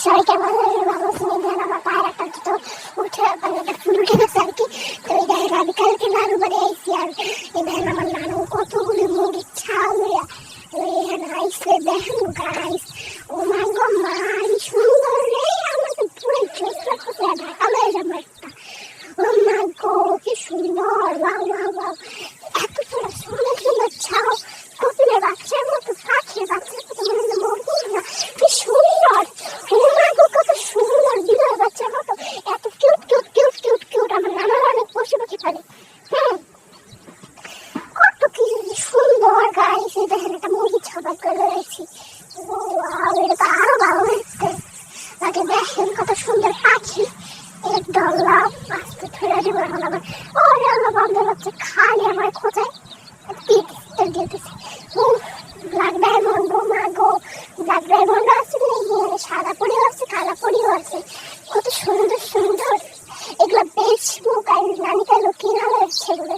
সবাই কেমন ভালো ছিলেন? আমার পায়ের একটা দুটো উঠে একটা ফুল উঠে গেছে আর কি। তো এই দেখেন আমি কালকে নানু বাড়ি আইসি আর এই দেখেন আমার নানু কতগুলি মুরগির ছাল এখানে আইসে দেখেন গাইস। ও মাই গড মাই সুন্দর রে, আমার তো পুরো জোস লাগতেছে, ঢাকা লয়ে যাবো একটা। ও মাই গড কি সুন্দর, ওয়াও ওয়াও ওয়াও, এত সুন্দর সুন্দর সুন্দর ছাল, কোকিলের বাচ্চার মতো, পাখির বাচ্চার মতো, মনে হয় মুরগি না, কি সুন্দর। ও মাই গড কত সুন্দর, বিড়াল বাচ্চার মতো, এত cute cute cute cute cute. আমার নানার অনেক পশু পাখি পালে, কত কি সুন্দর গাইস। এই দেখেন একটা মুরগি ছাপাই করে রয়েছি, এটা তো আরো ভালো হচ্ছে। আগে দেখেন কত সুন্দর পাখি, একদম লাভ আস্তে ফেরা যাবো এখন আবার। ওরে আল্লাহ বান্ধব হচ্ছে খালি আমার খোঁজায় দিতেছে। ব্ল্যাক ডায়মন্ড, গো মা গো, ব্ল্যাক ডায়মন্ড আছে, সাদা পরিও আছে, কালা পরিও আছে, কত সুন্দর সুন্দর। এগুলো বেশ মুখ আর নানিকা লোক কিনা হচ্ছে এগুলো।